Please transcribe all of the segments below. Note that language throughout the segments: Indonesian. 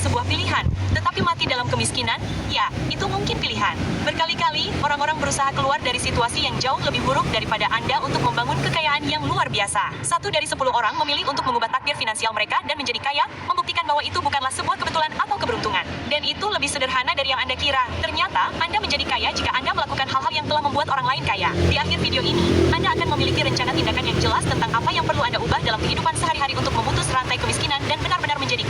sebuah pilihan. Tetapi mati dalam kemiskinan, ya, itu mungkin pilihan. Berkali-kali, orang-orang berusaha keluar dari situasi yang jauh lebih buruk daripada Anda untuk membangun kekayaan yang luar biasa. 1 dari 10 orang memilih untuk mengubah takdir finansial mereka dan menjadi kaya, membuktikan bahwa itu bukanlah sebuah kebetulan atau keberuntungan. Dan itu lebih sederhana dari yang Anda kira. Ternyata, Anda menjadi kaya jika Anda melakukan hal-hal yang telah membuat orang lain kaya. Di akhir video ini, Anda akan memiliki rencana tindakan yang jelas tentang apa yang perlu Anda ubah dalam kehidupan sehari-hari untuk memutus rantai kemiskinan dan benar-benar menjadi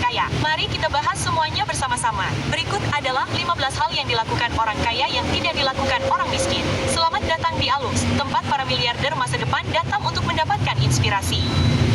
kaya. Mari kita bahas semuanya bersama-sama. Berikut adalah 15 hal yang dilakukan orang kaya yang tidak dilakukan orang miskin. Selamat datang di Alux, tempat para miliarder masa depan datang untuk mendapatkan inspirasi.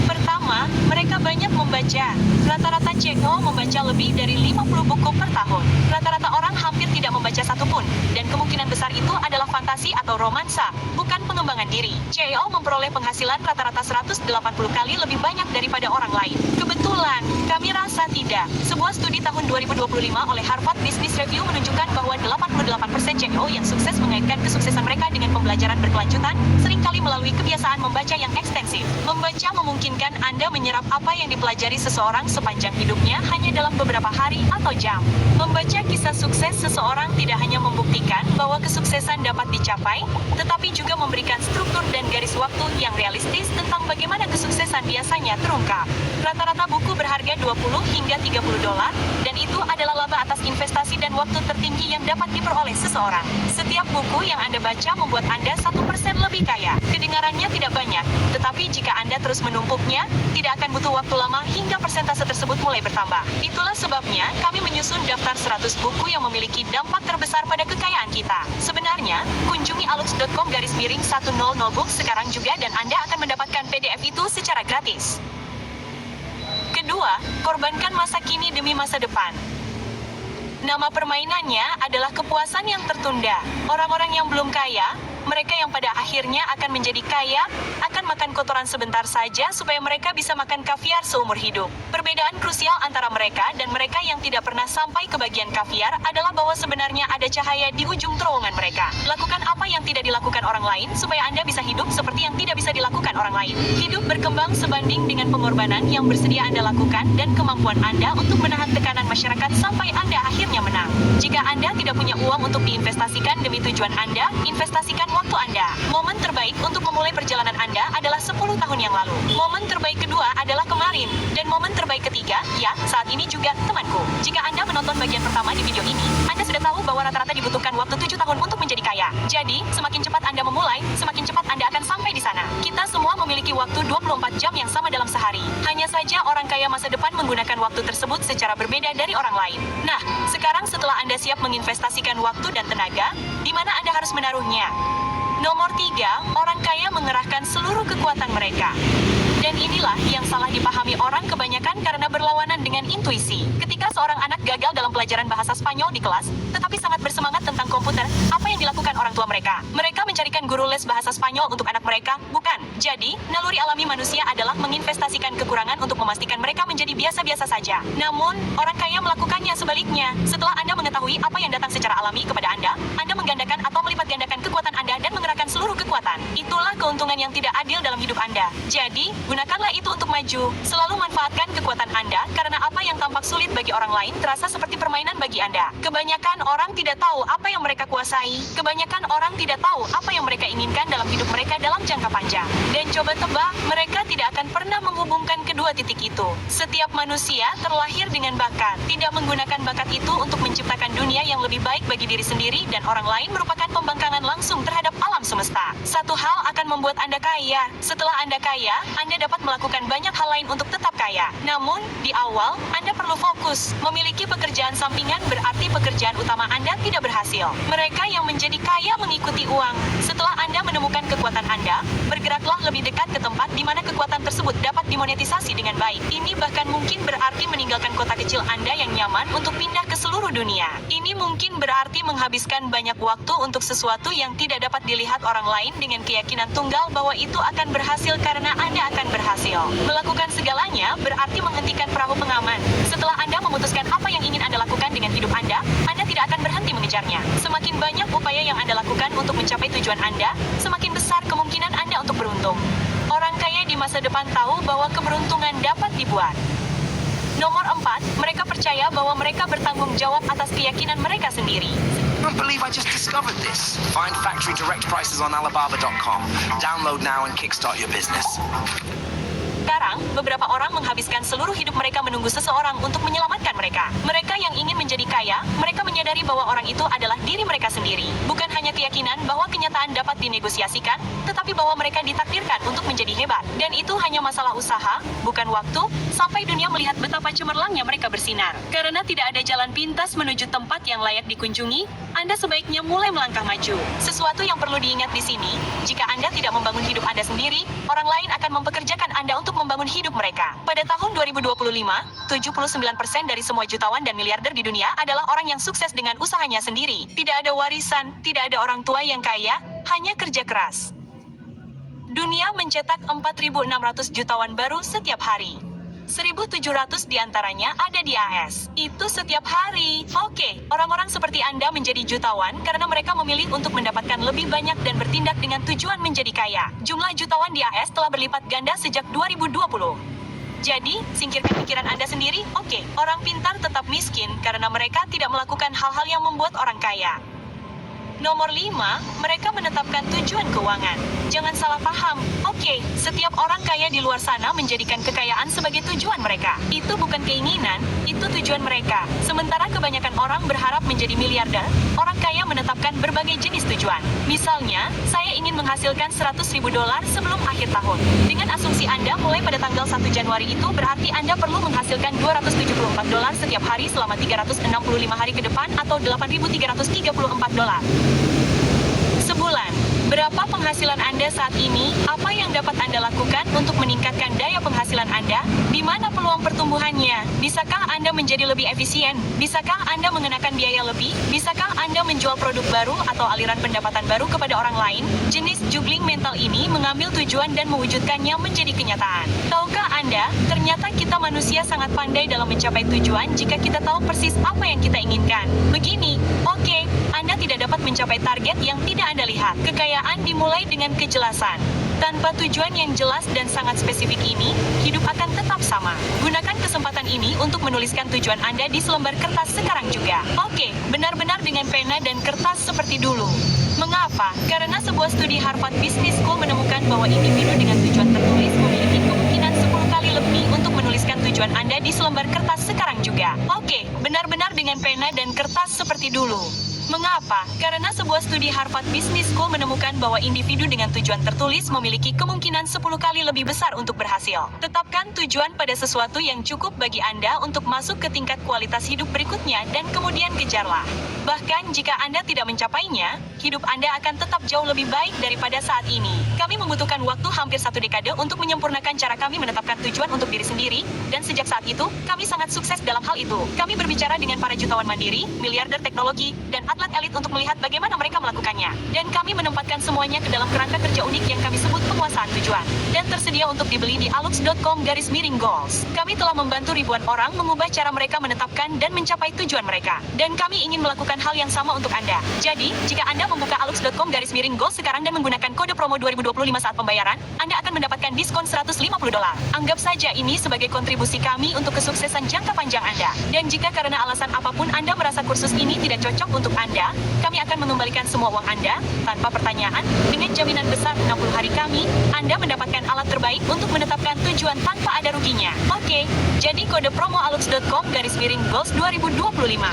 Pertama, mereka banyak membaca. Rata-rata CEO membaca lebih dari 50 buku per tahun. Rata-rata orang hampir tidak membaca satupun, dan kemungkinan besar itu adalah fantasi atau romansa, bukan pengembangan diri. CEO memperoleh penghasilan rata-rata 180 kali lebih banyak daripada orang lain. Kebetulan, kami rasa tidak. Sebuah studi tahun 2025 oleh Harvard Business Review menunjukkan bahwa 88% CEO yang sukses mengaitkan kesuksesan mereka dengan pembelajaran berkelanjutan, seringkali melalui kebiasaan membaca yang ekstensif. Membaca memungkinkan Anda menyerap apa yang dipelajari seseorang sepanjang hidupnya hanya dalam beberapa hari atau jam. Membaca kisah sukses seseorang tidak hanya membuktikan bahwa kesuksesan dapat dicapai, tetapi juga memberikan struktur dan garis waktu yang realistis tentang bagaimana kesuksesan biasanya terungkap. Rata-rata buku berharga 20 hingga 30 dolar, dan itu adalah laba atas investasi dan waktu tertinggi yang dapat diperoleh seseorang. Setiap buku yang Anda baca membuat Anda 1% lebih kaya. Kedengarannya tidak banyak, tetapi jika Anda terus menumpuknya, tidak akan butuh waktu lama hingga persentase tersebut mulai bertambah. Itulah sebabnya kami menyusun daftar 100 buku yang memiliki dampak terbesar pada kekayaan kita. Sebenarnya, kunjungi alux.com/100 books sekarang juga dan Anda akan mendapatkan PDF itu secara gratis. Kedua, korbankan masa kini demi masa depan. Nama permainannya adalah kepuasan yang tertunda. Orang-orang yang belum kaya, mereka yang pada akhirnya akan menjadi kaya, akan makan kotoran sebentar saja supaya mereka bisa makan kaviar seumur hidup. Perbedaan krusial antara mereka dan mereka yang tidak pernah sampai ke bagian kaviar adalah bahwa sebenarnya ada cahaya di ujung terowongan mereka. Lakukan apa yang tidak dilakukan orang lain supaya Anda bisa hidup seperti yang tidak bisa dilakukan orang lain. Hidup berkembang sebanding dengan pengorbanan yang bersedia Anda lakukan dan kemampuan Anda untuk menahan tekanan masyarakat sampai Anda akhirnya menang. Jika Anda tidak punya uang untuk diinvestasikan demi tujuan Anda, investasikan waktu Anda. Momen terbaik untuk memulai perjalanan Anda adalah 10 tahun yang lalu. Momen terbaik kedua adalah kemarin. Dan momen terbaik ketiga, ya, saat ini juga, temanku. Jika Anda menonton bagian pertama di video ini, Anda sudah tahu bahwa rata-rata dibutuhkan waktu 7 tahun untuk menjadi kaya. Jadi, semakin cepat Anda memulai, semakin cepat Anda akan sampai di sana. Kita semua memiliki waktu 24 jam yang sama dalam sehari. Hanya saja orang kaya masa depan menggunakan waktu tersebut secara berbeda dari orang lain. Nah, sekarang setelah Anda siap menginvestasikan waktu dan tenaga, di mana Anda harus menaruhnya? Nomor 3, orang kaya mengerahkan seluruh kekuatan mereka. Dan inilah yang salah dipahami orang kebanyakan karena berlawanan dengan intuisi. Ketika seorang anak gagal dalam pelajaran bahasa Spanyol di kelas, tetapi sangat bersemangat tentang komputer, apa yang dilakukan orang tua mereka? Mereka mencarikan guru les bahasa Spanyol untuk anak mereka, bukan? Jadi, naluri alami manusia adalah menginvestasikan kekurangan untuk memastikan mereka menjadi biasa-biasa saja. Namun, orang kaya melakukannya sebaliknya. Setelah Anda mengetahui apa yang datang secara alami kepada Anda menggandakan atau melipat gandakan kekuatan Anda dan mengerahkan seluruh kekuatan. Itulah keuntungan yang tidak adil dalam hidup Anda. Jadi, gunakanlah itu untuk maju. Selalu manfaatkan kekuatan Anda, karena apa yang tampak sulit bagi orang lain terasa seperti permainan bagi Anda. Kebanyakan orang tidak tahu apa yang mereka kuasai. Kebanyakan orang tidak tahu apa yang mereka inginkan dalam hidup mereka dalam jangka panjang. Dan coba tebak, mereka tidak akan pernah menghubungkan kedua titik itu. Setiap manusia terlahir dengan bakat. Tidak menggunakan bakat itu untuk menciptakan dunia yang lebih baik bagi diri sendiri dan orang lain merupakan pembangkangan langsung terhadap alam semesta. Satu hal akan membuat Anda kaya. Setelah Anda kaya, Anda dapat melakukan banyak hal lain untuk tetap kaya. Namun, di awal, Anda perlu fokus. Memiliki pekerjaan sampingan berarti pekerjaan utama Anda tidak berhasil. Mereka yang menjadi kaya mengikuti uang. Setelah Anda menemukan kekuatan Anda, bergeraklah lebih dekat ke tempat di mana kekuatan tersebut dapat dimonetisasi dengan baik. Ini bahkan mungkin berarti meninggalkan kota kecil Anda yang nyaman untuk pindah ke seluruh dunia. Ini mungkin berarti menghabiskan banyak waktu untuk sesuatu yang tidak dapat dilihat orang lain dengan keyakinan tunggal bahwa itu akan berhasil karena Anda akan berhasil. Melakukan segalanya berarti menghentikan perahu pengaman. Setelah Anda memutuskan apa yang ingin Anda lakukan dengan hidup Anda tidak akan berhenti mengejarnya. Semakin banyak upaya yang Anda lakukan untuk mencapai tujuan Anda, semakin besar kemungkinan Anda untuk beruntung. Orang kaya di masa depan tahu bahwa keberuntungan dapat dibuat. Nomor 4, mereka percaya bahwa mereka bertanggung jawab atas keyakinan mereka sendiri. I can't believe I just discovered this. Find factory direct prices on Alibaba.com. Download now and kickstart your business. Sekarang, beberapa orang menghabiskan seluruh hidup mereka menunggu seseorang untuk menyelamatkan mereka. Mereka yang ingin menjadi kaya, mereka menyadari bahwa orang itu adalah diri mereka sendiri. Bukan hanya keyakinan bahwa kenyataan dapat dinegosiasikan, tetapi bahwa mereka ditakdirkan untuk menjadi hebat. Dan itu hanya masalah usaha, bukan waktu, sampai dunia melihat betapa cemerlangnya mereka bersinar. Karena tidak ada jalan pintas menuju tempat yang layak dikunjungi, Anda sebaiknya mulai melangkah maju. Sesuatu yang perlu diingat di sini, jika Anda tidak membangun hidup Anda sendiri, orang lain akan mempekerjakan Anda untuk membangun hidup mereka. Pada tahun 2025, 79% dari semua jutawan dan miliarder di dunia adalah orang yang sukses dengan usahanya sendiri. Tidak ada warisan, tidak ada orang tua yang kaya, hanya kerja keras. Dunia mencetak 4.600 jutawan baru setiap hari. 1.700 diantaranya ada di AS. Itu setiap hari. Oke, orang-orang seperti Anda menjadi jutawan karena mereka memilih untuk mendapatkan lebih banyak dan bertindak dengan tujuan menjadi kaya. Jumlah jutawan di AS telah berlipat ganda sejak 2020. Jadi, singkirkan pikiran Anda sendiri. Oke, orang pintar tetap miskin karena mereka tidak melakukan hal-hal yang membuat orang kaya. Nomor 5, mereka menetapkan tujuan keuangan. Jangan salah paham. Oke, setiap orang kaya di luar sana menjadikan kekayaan sebagai tujuan mereka. Itu bukan keinginan, itu tujuan mereka. Sementara kebanyakan orang berharap menjadi miliarder, orang kaya menetapkan berbagai jenis tujuan. Misalnya, saya ingin menghasilkan $100.000 sebelum akhir tahun. Dengan asumsi Anda mulai pada tanggal 1 Januari itu berarti Anda perlu menghasilkan $274 setiap hari selama 365 hari ke depan atau $8.334. Sebulan. Berapa penghasilan Anda saat ini? Apa yang dapat Anda lakukan untuk meningkatkan daya penghasilan Anda? Di mana peluang pertumbuhannya? Bisakah Anda menjadi lebih efisien? Bisakah Anda mengenakan biaya lebih? Bisakah Anda menjual produk baru atau aliran pendapatan baru kepada orang lain? Jenis juggling mental ini mengambil tujuan dan mewujudkannya menjadi kenyataan. Tahukah Anda, ternyata kita manusia sangat pandai dalam mencapai tujuan jika kita tahu persis apa yang kita inginkan. Begini, oke, Anda tidak dapat mencapai target yang tidak Anda lihat. Kekayaan dimulai dengan kejelasan. Tanpa tujuan yang jelas dan sangat spesifik ini, hidup akan tetap sama. Gunakan kesempatan ini untuk menuliskan tujuan Anda di selembar kertas sekarang juga. Oke, benar-benar dengan pena dan kertas seperti dulu. Mengapa? Karena sebuah studi Harvard Business School menemukan bahwa individu dengan tujuan tertulis memiliki kemungkinan 10 kali lebih untuk menuliskan tujuan Anda di selembar kertas sekarang juga. Oke, benar-benar dengan pena dan kertas seperti dulu. Mengapa? Karena sebuah studi Harvard Business School menemukan bahwa individu dengan tujuan tertulis memiliki kemungkinan 10 kali lebih besar untuk berhasil. Tetapkan tujuan pada sesuatu yang cukup bagi Anda untuk masuk ke tingkat kualitas hidup berikutnya dan kemudian kejarlah. Bahkan jika Anda tidak mencapainya, hidup Anda akan tetap jauh lebih baik daripada saat ini. Kami membutuhkan waktu hampir 1 dekade untuk menyempurnakan cara kami menetapkan tujuan untuk diri sendiri, dan sejak saat itu, kami sangat sukses dalam hal itu. Kami berbicara dengan para jutawan mandiri, miliarder teknologi, dan atlet elit untuk melihat bagaimana mereka melakukannya. Dan kami menempatkan semuanya ke dalam kerangka kerja unik yang kami sebut penguasaan tujuan. Dan tersedia untuk dibeli di alux.com/goals. Kami telah membantu ribuan orang mengubah cara mereka menetapkan dan mencapai tujuan mereka. Dan kami ingin melakukan hal yang sama untuk Anda. Jadi, jika Anda membuka alux.com/goals sekarang dan menggunakan kode promo 2025 saat pembayaran, Anda akan mendapatkan diskon $150. Anggap saja ini sebagai kontribusi kami untuk kesuksesan jangka panjang Anda. Dan jika karena alasan apapun Anda merasa kursus ini tidak cocok untuk Anda, kami akan mengembalikan semua uang Anda, tanpa pertanyaan, dengan jaminan besar 60 hari kami, Anda mendapatkan alat terbaik untuk menetapkan tujuan tanpa ada ruginya. Oke, jadi kode promo alux.com/goals 2025.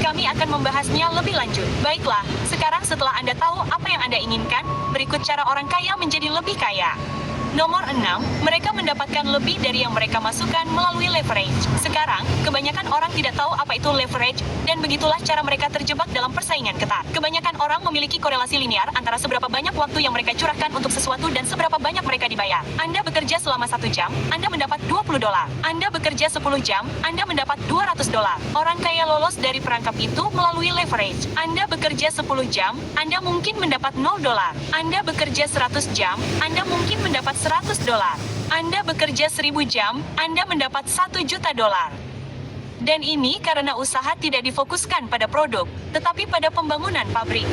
Kami akan membahasnya lebih lanjut. Baiklah, sekarang setelah Anda tahu apa yang Anda inginkan, berikut cara orang kaya menjadi lebih kaya. Nomor 6, mereka mendapatkan lebih dari yang mereka masukkan melalui leverage. Sekarang, kebanyakan orang tidak tahu apa itu leverage, dan begitulah cara mereka terjebak dalam persaingan ketat. Kebanyakan orang memiliki korelasi linear antara seberapa banyak waktu yang mereka curahkan untuk sesuatu dan seberapa banyak mereka dibayar. Anda bekerja selama 1 jam, Anda mendapat $20. Anda bekerja 10 jam, Anda mendapat $200. Orang kaya lolos dari perangkap itu melalui leverage. Anda bekerja 10 jam, Anda mungkin mendapat $0. Anda bekerja 100 jam, Anda mungkin mendapat $100. Anda bekerja 1000 jam, Anda mendapat $1 juta. Dan ini karena usaha tidak difokuskan pada produk, tetapi pada pembangunan pabrik.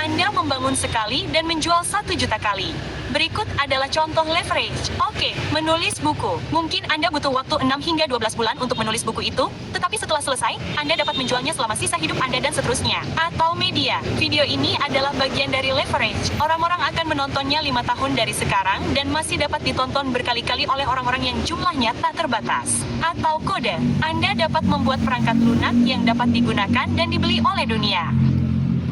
Anda membangun sekali dan menjual 1 juta kali. Berikut adalah contoh leverage. Oke, menulis buku. Mungkin Anda butuh waktu 6 hingga 12 bulan untuk menulis buku itu, tetapi setelah selesai, Anda dapat menjualnya selama sisa hidup Anda dan seterusnya. Atau media. Video ini adalah bagian dari leverage. Orang-orang akan menontonnya 5 tahun dari sekarang dan masih dapat ditonton berkali-kali oleh orang-orang yang jumlahnya tak terbatas. Atau kode. Anda dapat membuat perangkat lunak yang dapat digunakan dan dibeli oleh dunia.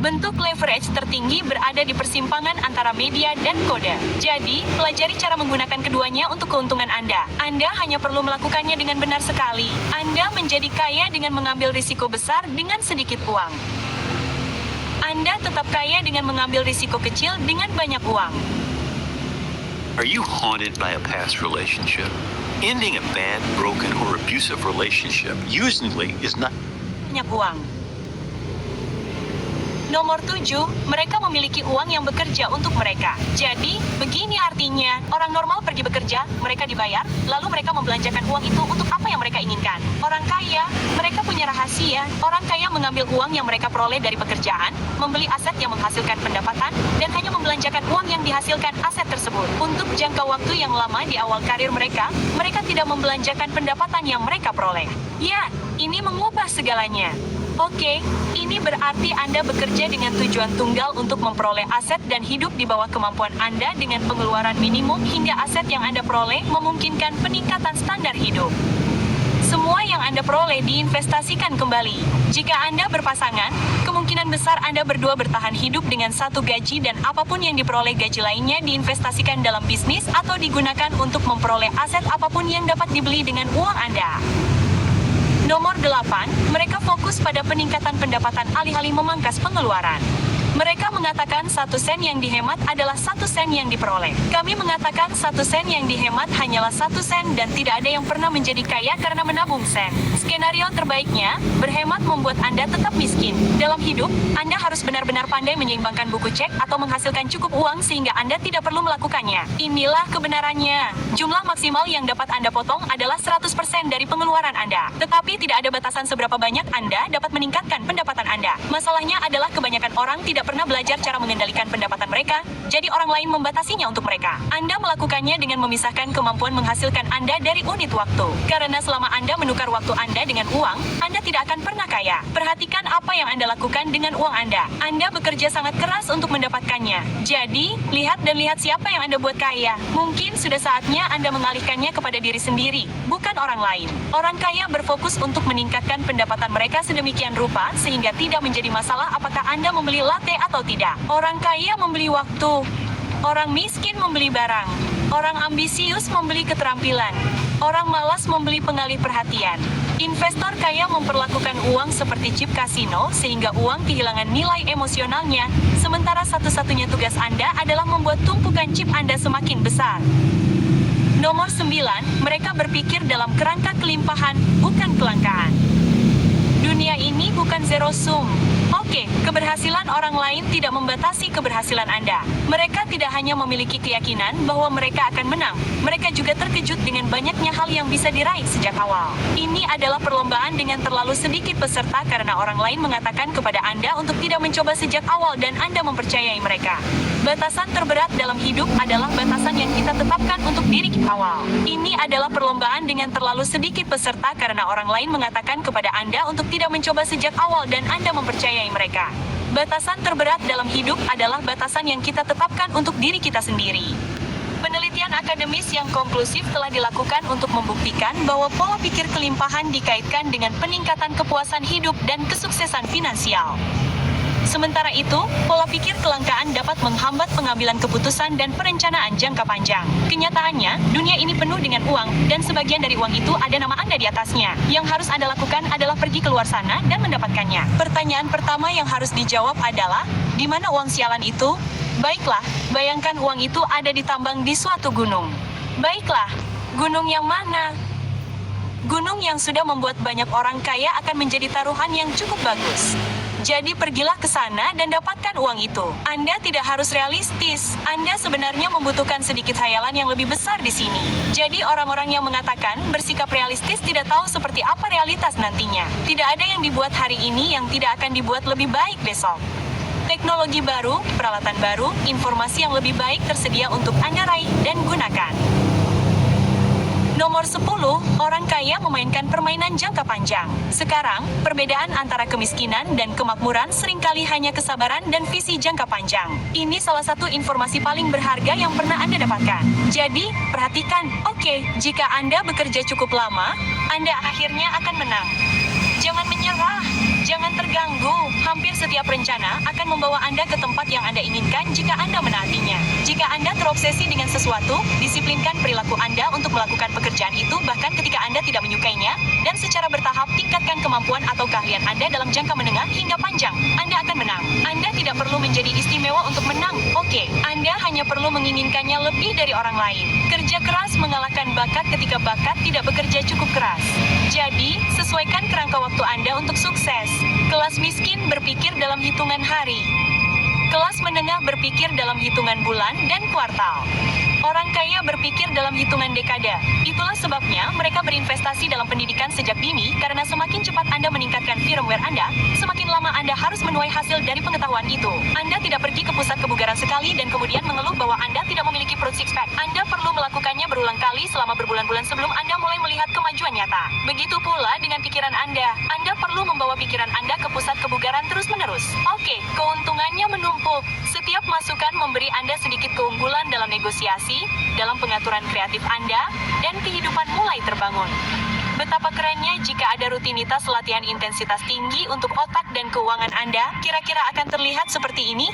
Bentuk leverage tertinggi berada di persimpangan antara media dan kode. Jadi, pelajari cara menggunakan keduanya untuk keuntungan Anda. Anda hanya perlu melakukannya dengan benar sekali. Anda menjadi kaya dengan mengambil risiko besar dengan sedikit uang. Anda tetap kaya dengan mengambil risiko kecil dengan banyak uang. Are you haunted by a past relationship? Ending a bad, broken, or abusive relationship usually is not Banyak uang. Nomor 7, mereka memiliki uang yang bekerja untuk mereka. Jadi, begini artinya, orang normal pergi bekerja, mereka dibayar, lalu mereka membelanjakan uang itu untuk apa yang mereka inginkan. Orang kaya, mereka punya rahasia. Orang kaya mengambil uang yang mereka peroleh dari pekerjaan, membeli aset yang menghasilkan pendapatan, dan hanya membelanjakan uang yang dihasilkan aset tersebut. Untuk jangka waktu yang lama di awal karir mereka, mereka tidak membelanjakan pendapatan yang mereka peroleh. Ya, ini mengubah segalanya. Oke, ini berarti Anda bekerja dengan tujuan tunggal untuk memperoleh aset dan hidup di bawah kemampuan Anda dengan pengeluaran minimum hingga aset yang Anda peroleh memungkinkan peningkatan standar hidup. Semua yang Anda peroleh diinvestasikan kembali. Jika Anda berpasangan, kemungkinan besar Anda berdua bertahan hidup dengan satu gaji dan apapun yang diperoleh gaji lainnya diinvestasikan dalam bisnis atau digunakan untuk memperoleh aset apapun yang dapat dibeli dengan uang Anda. Nomor 8, mereka fokus pada peningkatan pendapatan alih-alih memangkas pengeluaran. Mereka mengatakan 1 sen yang dihemat adalah 1 sen yang diperoleh. Kami mengatakan 1 sen yang dihemat hanyalah 1 sen dan tidak ada yang pernah menjadi kaya karena menabung sen. Skenario terbaiknya, berhemat membuat Anda tetap miskin. Dalam hidup, Anda harus benar-benar pandai menyeimbangkan buku cek atau menghasilkan cukup uang sehingga Anda tidak perlu melakukannya. Inilah kebenarannya. Jumlah maksimal yang dapat Anda potong adalah 100% dari pengeluaran Anda. Tetapi tidak ada batasan seberapa banyak Anda dapat meningkatkan pendapatan Anda. Masalahnya adalah kebanyakan orang tidak pernah belajar cara mengendalikan pendapatan mereka, jadi orang lain membatasinya untuk mereka. Anda melakukannya dengan memisahkan kemampuan menghasilkan Anda dari unit waktu. Karena selama Anda menukar waktu Anda dengan uang, Anda tidak akan pernah kaya. Perhatikan apa yang Anda lakukan dengan uang Anda. Anda bekerja sangat keras untuk mendapatkannya. Jadi, lihat siapa yang Anda buat kaya. Mungkin sudah saatnya Anda mengalihkannya kepada diri sendiri, bukan orang lain. Orang kaya berfokus untuk meningkatkan pendapatan mereka sedemikian rupa sehingga tidak menjadi masalah apakah Anda membeli latte atau tidak. Orang kaya membeli waktu. Orang miskin membeli barang. Orang ambisius membeli keterampilan. Orang malas membeli pengalih perhatian. Investor kaya memperlakukan uang seperti chip kasino sehingga uang kehilangan nilai emosionalnya, sementara satu-satunya tugas Anda adalah membuat tumpukan chip Anda semakin besar. Nomor 9, mereka berpikir dalam kerangka kelimpahan, bukan kelangkaan. Dunia ini bukan zero sum. Oke, keberhasilan orang lain tidak membatasi keberhasilan Anda. Mereka tidak hanya memiliki keyakinan bahwa mereka akan menang, mereka juga terkejut dengan banyaknya hal yang bisa diraih sejak awal. Ini adalah perlombaan dengan terlalu sedikit peserta karena orang lain mengatakan kepada Anda untuk tidak mencoba sejak awal dan Anda mempercayai mereka. Batasan terberat dalam hidup adalah batasan yang kita tetapkan untuk diri kita awal. Ini adalah perlombaan dengan terlalu sedikit peserta karena orang lain mengatakan kepada Anda untuk tidak mencoba sejak awal dan Anda mempercayai mereka. Batasan terberat dalam hidup adalah batasan yang kita tetapkan untuk diri kita sendiri. Penelitian akademis yang konklusif telah dilakukan untuk membuktikan bahwa pola pikir kelimpahan dikaitkan dengan peningkatan kepuasan hidup dan kesuksesan finansial. Sementara itu, pola pikir kelangkaan dapat menghambat pengambilan keputusan dan perencanaan jangka panjang. Kenyataannya, dunia ini penuh dengan uang, dan sebagian dari uang itu ada nama Anda di atasnya. Yang harus Anda lakukan adalah pergi keluar sana dan mendapatkannya. Pertanyaan pertama yang harus dijawab adalah, di mana uang sialan itu? Baiklah, bayangkan uang itu ada ditambang di suatu gunung. Baiklah, gunung yang mana? Gunung yang sudah membuat banyak orang kaya akan menjadi taruhan yang cukup bagus. Jadi pergilah ke sana dan dapatkan uang itu. Anda tidak harus realistis. Anda sebenarnya membutuhkan sedikit khayalan yang lebih besar di sini. Jadi orang-orang yang mengatakan bersikap realistis tidak tahu seperti apa realitas nantinya. Tidak ada yang dibuat hari ini yang tidak akan dibuat lebih baik besok. Teknologi baru, peralatan baru, informasi yang lebih baik tersedia untuk Anda raih dan gunakan. Nomor 10, orang kaya memainkan permainan jangka panjang. Sekarang, perbedaan antara kemiskinan dan kemakmuran seringkali hanya kesabaran dan visi jangka panjang. Ini salah satu informasi paling berharga yang pernah Anda dapatkan. Jadi, perhatikan, jika Anda bekerja cukup lama, Anda akhirnya akan menang. Jangan menyerah, jangan terganggu. Hampir setiap rencana akan membawa Anda ke tempat yang Anda inginkan jika Anda menaatinya. Jika Anda terobsesi dengan sesuatu, disiplinkan perilaku Anda untuk melakukan pekerjaan itu bahkan ketika Anda tidak menyukainya, dan secara bertahap tingkatkan kemampuan atau keahlian Anda dalam jangka menengah hingga panjang. Anda akan menang. Anda tidak perlu menjadi istimewa untuk menang. Anda hanya perlu menginginkannya lebih dari orang lain. Kerja keras mengalahkan bakat ketika bakat tidak bekerja cukup keras. Jadi, sesuaikan kerangka waktu Anda untuk sukses. Kelas miskin berpikir dalam hitungan hari. Kelas menengah berpikir dalam hitungan bulan dan kuartal. Orang kaya berpikir dalam hitungan dekade. Itulah sebabnya mereka berinvestasi dalam pendidikan sejak dini, karena semakin cepat Anda meningkatkan firmware Anda, semakin lama Anda harus menuai hasil dari pengetahuan itu. Anda tidak pergi ke pusat kebugaran sekali dan kemudian mengeluh bahwa Anda tidak memiliki perut six-pack. Anda perlu melakukannya berulang kali selama berbulan-bulan sebelum Anda mulai melihat kemajuan nyata. Begitu pula dengan pikiran Anda. Anda perlu membawa pikiran Anda ke pusat kebugaran terus-menerus. Keuntungannya menumpuk. Setiap masukan memberi Anda sedikit keunggulan dalam negosiasi, dalam pengaturan kreatif Anda, dan kehidupan mulai terbangun. Betapa kerennya jika ada rutinitas latihan intensitas tinggi untuk otak dan keuangan Anda, kira-kira akan terlihat seperti ini.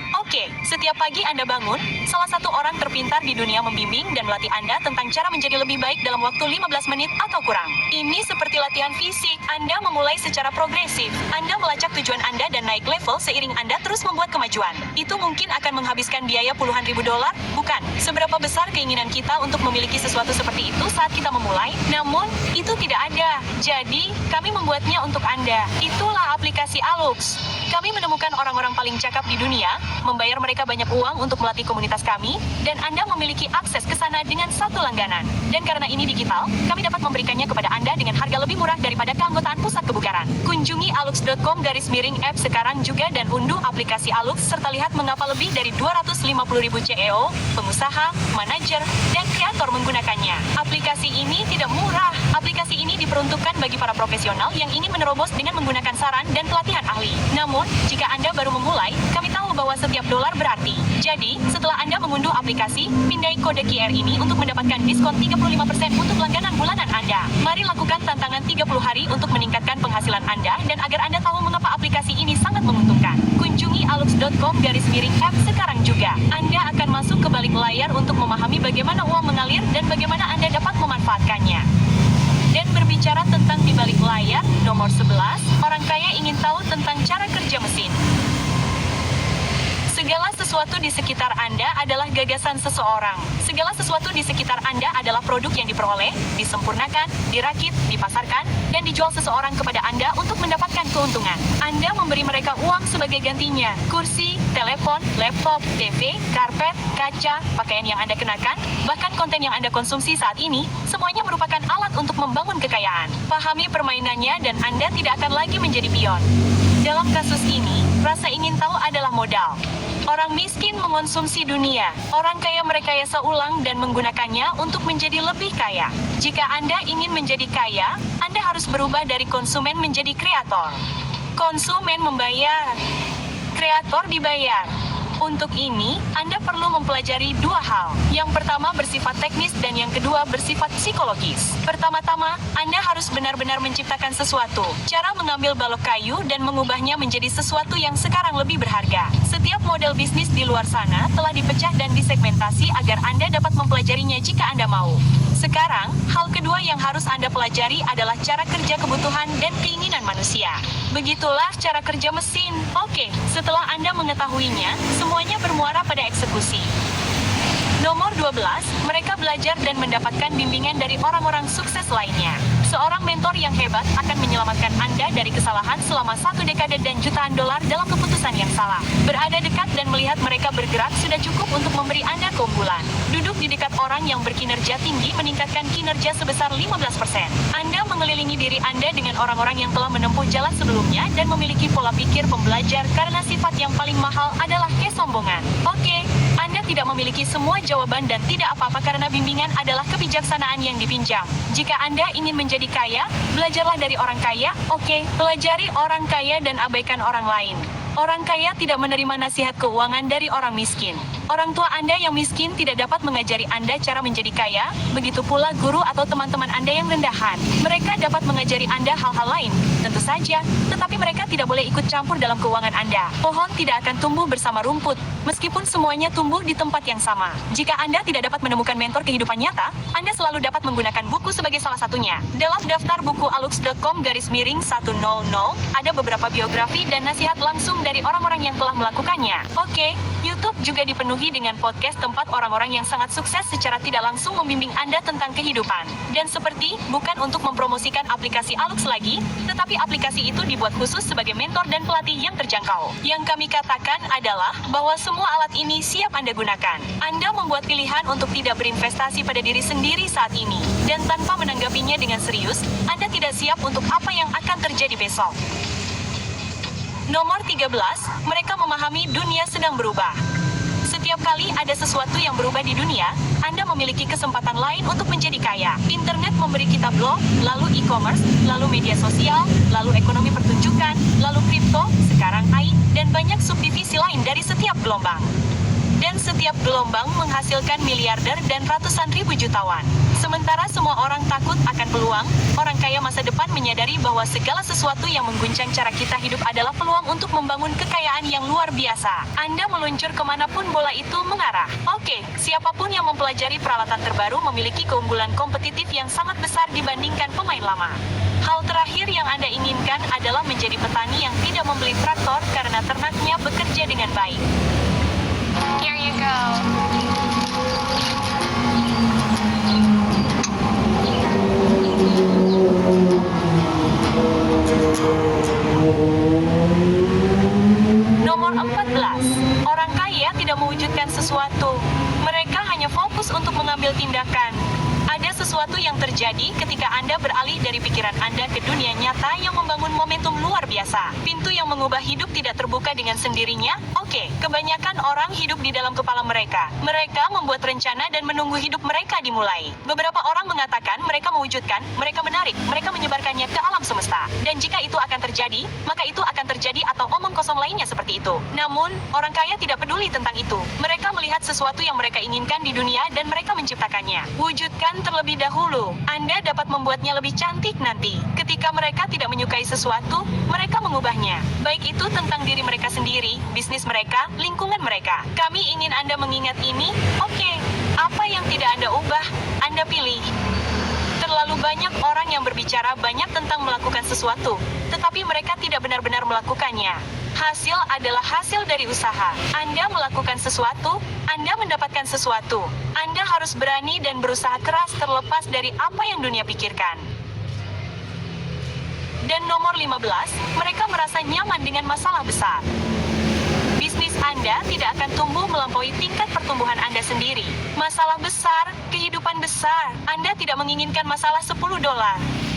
Setiap pagi Anda bangun, salah satu orang terpintar di dunia membimbing dan melatih Anda tentang cara menjadi lebih baik dalam waktu 15 menit atau kurang. Ini seperti latihan fisik, Anda memulai secara progresif. Anda melacak tujuan Anda dan naik level seiring Anda terus membuat kemajuan. Itu mungkin akan menghabiskan biaya puluhan ribu dolar, bukan? Seberapa besar keinginan kita untuk memiliki sesuatu seperti itu saat kita memulai? Namun, itu tidak ada. Jadi, kami membuatnya untuk Anda. Itulah aplikasi Alux. Kami menemukan orang-orang paling cakap di dunia, membayar mereka banyak uang untuk melatih komunitas kami, dan Anda memiliki akses ke sana dengan satu langganan. Dan karena ini digital, kami dapat memberikannya kepada Anda dengan harga lebih murah daripada keanggotaan pusat kebugaran. Kunjungi alux.com/app sekarang juga dan unduh aplikasi Alux serta lihat mengapa lebih dari 250.000 CEO, pengusaha, manajer, dan kreator menggunakannya. Aplikasi ini tidak murah. Aplikasi ini diperuntukkan bagi para profesional yang ingin menerobos dengan menggunakan saran dan pelatihan ahli. Namun, jika Anda baru memulai, kami tahu bahwa setiap dolar berarti. Jadi, setelah Anda mengunduh aplikasi, pindai kode QR ini untuk mendapatkan diskon 35% untuk langganan bulanan Anda. Mari lakukan tantangan 30 hari untuk meningkatkan penghasilan Anda dan agar Anda tahu mengapa aplikasi ini sangat menguntungkan. Kunjungi alux.com/app sekarang juga. Anda akan masuk ke balik layar untuk memahami bagaimana uang mengalir dan bagaimana Anda dapat memanfaatkannya. Dan berbicara tentang di balik layar, nomor 11, orang kaya ingin tahu tentang cara kerja mesin. Segala sesuatu di sekitar Anda adalah gagasan seseorang. Segala sesuatu di sekitar Anda adalah produk yang diperoleh, disempurnakan, dirakit, dipasarkan, dan dijual seseorang kepada Anda untuk mendapatkan keuntungan. Anda memberi mereka uang sebagai gantinya. Kursi, telepon, laptop, TV, karpet, kaca, pakaian yang Anda kenakan, bahkan konten yang Anda konsumsi saat ini, semuanya merupakan alat untuk membangun kekayaan. Pahami permainannya dan Anda tidak akan lagi menjadi pion. Dalam kasus ini, rasa ingin tahu adalah modal. Orang miskin mengonsumsi dunia. Orang kaya merekayasa ulang dan menggunakannya untuk menjadi lebih kaya. Jika Anda ingin menjadi kaya, Anda harus berubah dari konsumen menjadi kreator. Konsumen membayar, kreator dibayar. Untuk ini, Anda perlu mempelajari dua hal. Yang pertama bersifat teknis dan yang kedua bersifat psikologis. Pertama-tama, Anda harus benar-benar menciptakan sesuatu. Cara mengambil balok kayu dan mengubahnya menjadi sesuatu yang sekarang lebih berharga. Setiap model bisnis di luar sana telah dipecah dan disegmentasi agar Anda dapat mempelajarinya jika Anda mau. Sekarang, hal kedua yang harus Anda pelajari adalah cara kerja kebutuhan dan keinginan manusia. Begitulah cara kerja mesin. Setelah Anda mengetahuinya, semuanya bermuara pada eksekusi. Nomor 12, mereka belajar dan mendapatkan bimbingan dari orang-orang sukses lainnya. Seorang mentor yang hebat akan menyelamatkan Anda dari kesalahan selama 1 dekade dan jutaan dolar dalam keputusan yang salah. Berada dekat dan melihat mereka bergerak sudah cukup untuk memberi Anda keunggulan. Duduk di dekat orang yang berkinerja tinggi meningkatkan kinerja sebesar 15%. Anda mengelilingi diri Anda dengan orang-orang yang telah menempuh jalan sebelumnya dan memiliki pola pikir pembelajar karena sifat yang paling mahal adalah kesombongan. Oke, Anda tidak memiliki semua jawaban dan tidak apa-apa karena bimbingan adalah kebijaksanaan yang dipinjam. Jika Anda ingin menjadi kaya, belajarlah dari orang kaya. Oke, pelajari orang kaya dan abaikan orang lain. Orang kaya tidak menerima nasihat keuangan dari orang miskin. Orang tua Anda yang miskin tidak dapat mengajari Anda cara menjadi kaya, begitu pula guru atau teman-teman Anda yang rendahan. Mereka dapat mengajari Anda hal-hal lain, tentu saja, tetapi mereka tidak boleh ikut campur dalam keuangan Anda. Pohon tidak akan tumbuh bersama rumput, meskipun semuanya tumbuh di tempat yang sama. Jika Anda tidak dapat menemukan mentor kehidupan nyata, Anda selalu dapat menggunakan buku sebagai salah satunya. Dalam daftar buku alux.com/100, ada beberapa biografi dan nasihat langsung dari orang-orang yang telah melakukannya. Oke, YouTube juga dipenuhi dengan podcast tempat orang-orang yang sangat sukses secara tidak langsung membimbing Anda tentang kehidupan. Dan seperti, bukan untuk mempromosikan aplikasi Alux lagi, tetapi aplikasi itu dibuat khusus sebagai mentor dan pelatih yang terjangkau. Yang kami katakan adalah bahwa semua alat ini siap Anda gunakan. Anda membuat pilihan untuk tidak berinvestasi pada diri sendiri saat ini, dan tanpa menanggapinya dengan serius, Anda tidak siap untuk apa yang akan terjadi besok. Nomor 13, mereka memahami dunia sedang berubah. Setiap kali ada sesuatu yang berubah di dunia, Anda memiliki kesempatan lain untuk menjadi kaya. Internet memberi kita blog, lalu e-commerce, lalu media sosial, lalu ekonomi pertunjukan, lalu kripto, sekarang AI, dan banyak subdivisi lain dari setiap gelombang. Dan setiap gelombang menghasilkan miliarder dan ratusan ribu jutawan. Sementara semua orang takut akan peluang, orang kaya masa depan menyadari bahwa segala sesuatu yang mengguncang cara kita hidup adalah peluang untuk membangun kekayaan yang luar biasa. Anda meluncur kemanapun bola itu mengarah. Oke, siapapun yang mempelajari peralatan terbaru memiliki keunggulan kompetitif yang sangat besar dibandingkan pemain lama. Hal terakhir yang Anda inginkan adalah menjadi petani yang tidak membeli traktor karena ternaknya bekerja dengan baik. Here you go. Nomor 14. Orang kaya tidak mewujudkan sesuatu. Mereka hanya fokus untuk mengambil tindakan. Ada sesuatu yang terjadi ketika Anda beralih dari pikiran Anda ke dunia nyata yang membangun momentum luar biasa. Pintu yang mengubah hidup tidak terbuka dengan sendirinya. Oke, kebanyakan orang hidup di dalam kepala mereka. Mereka membuat rencana dan menunggu hidup mereka dimulai. Beberapa orang mengatakan mereka mewujudkan, mereka menarik, mereka menyebarkannya ke alam semesta. Dan jika itu akan terjadi, maka itu akan terjadi atau omong kosong lainnya seperti itu. Namun, orang kaya tidak peduli tentang itu. Mereka melihat sesuatu yang mereka inginkan di dunia dan mereka menciptakannya. Wujudkan terlebih dahulu. Anda dapat membuatnya lebih cantik nanti. Ketika mereka tidak menyukai sesuatu, mereka mengubahnya. Baik itu tentang diri mereka sendiri, bisnis mereka, lingkungan mereka. Kami ingin Anda mengingat ini. Oke, apa yang tidak Anda ubah, Anda pilih. Terlalu banyak orang yang berbicara banyak tentang melakukan sesuatu, tetapi mereka tidak benar-benar melakukannya. Hasil adalah hasil dari usaha. Anda melakukan sesuatu, Anda mendapatkan sesuatu. Anda harus berani dan berusaha keras terlepas dari apa yang dunia pikirkan. Dan nomor 15, mereka merasa nyaman dengan masalah besar. Bisnis Anda tidak akan tumbuh melampaui tingkat pertumbuhan Anda sendiri. Masalah besar, kehidupan besar. Anda tidak menginginkan masalah $10.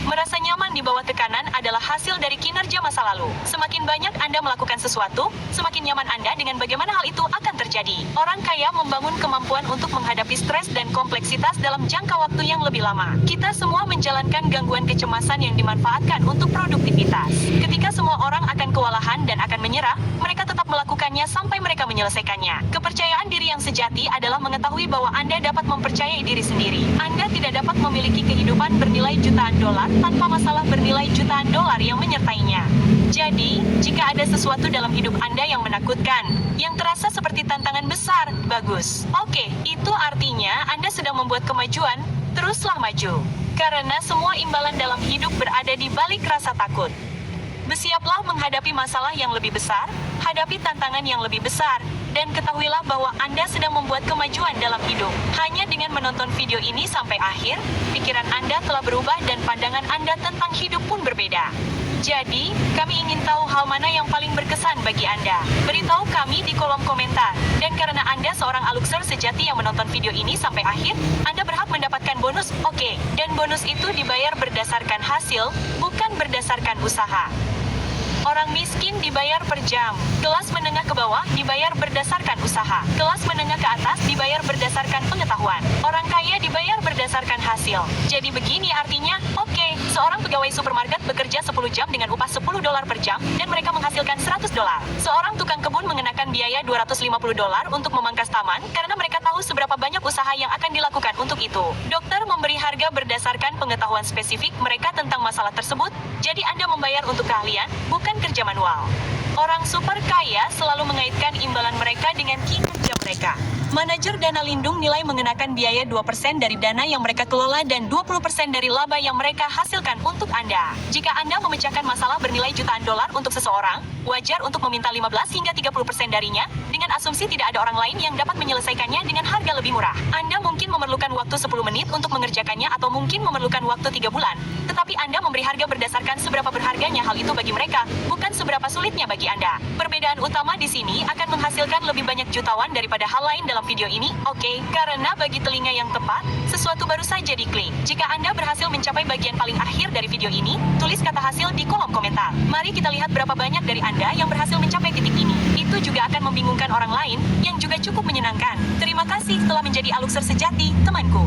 Merasa nyaman di bawah tekanan adalah hasil dari kinerja masa lalu. Semakin banyak Anda melakukan sesuatu, semakin nyaman Anda dengan bagaimana hal itu akan terjadi. Orang kaya membangun kemampuan untuk menghadapi stres dan kompleksitas dalam jangka waktu yang lebih lama. Kita semua menjalankan gangguan kecemasan yang dimanfaatkan untuk produktivitas. Ketika semua orang akan kewalahan dan akan menyerah, mereka tetap melakukannya sampai mereka menyelesaikannya. Kepercayaan diri yang sejati adalah mengetahui bahwa Anda dapat mempercayai diri sendiri. Anda tidak dapat memiliki kehidupan bernilai jutaan dolar tanpa masalah bernilai jutaan dolar yang menyertainya. Jadi, jika ada sesuatu dalam hidup Anda yang menakutkan, yang terasa seperti tantangan besar, bagus. Oke, itu artinya Anda sedang membuat kemajuan, teruslah maju. Karena semua imbalan dalam hidup berada di balik rasa takut. Bersiaplah menghadapi masalah yang lebih besar, hadapi tantangan yang lebih besar, Dan ketahuilah bahwa Anda sedang membuat kemajuan dalam hidup. Hanya dengan menonton video ini sampai akhir, pikiran Anda telah berubah dan pandangan Anda tentang hidup pun berbeda. Jadi, kami ingin tahu hal mana yang paling berkesan bagi Anda. Beritahu kami di kolom komentar. Dan karena Anda seorang Aluxer sejati yang menonton video ini sampai akhir, Anda berhak mendapatkan bonus. Oke, dan bonus itu dibayar berdasarkan hasil, bukan berdasarkan usaha. Orang miskin dibayar per jam. Kelas menengah ke bawah dibayar berdasarkan usaha. Kelas menengah ke atas dibayar berdasarkan pengetahuan. Orang kaya dibayar berdasarkan hasil. Jadi begini artinya, oke, seorang pegawai supermarket bekerja 10 jam dengan upah $10 per jam, dan mereka menghasilkan $100. Seorang tukang kebun mengenakan biaya $250 untuk memangkas taman, karena mereka tahu seberapa banyak usaha yang akan dilakukan untuk itu. Dokter memberi harga berdasarkan pengetahuan spesifik mereka tentang masalah tersebut, jadi Anda membayar untuk keahlian, bukan kerja manual. Orang super kaya selalu mengaitkan imbalan mereka dengan kinerja mereka. Manajer dana lindung nilai mengenakan biaya 2% dari dana yang mereka kelola dan 20% dari laba yang mereka hasilkan untuk Anda. Jika Anda memecahkan masalah bernilai jutaan dolar untuk seseorang, wajar untuk meminta 15 hingga 30% darinya, dengan asumsi tidak ada orang lain yang dapat menyelesaikannya dengan harga lebih murah. Anda mungkin memerlukan waktu 10 menit untuk mengerjakannya atau mungkin memerlukan waktu 3 bulan. Tetapi Anda memberi harga berdasarkan seberapa berharganya hal itu bagi mereka, bukan seberapa sulitnya bagi Anda. Perbedaan utama di sini akan menghasilkan lebih banyak jutawan daripada hal lain dalam video ini, oke, karena bagi telinga yang tepat, sesuatu baru saja diklik. Jika Anda berhasil mencapai bagian paling akhir dari video ini, tulis kata hasil di kolom komentar. Mari kita lihat berapa banyak dari Anda yang berhasil mencapai titik ini. Itu juga akan membingungkan orang lain, yang juga cukup menyenangkan. Terima kasih telah menjadi Aluxer sejati, temanku.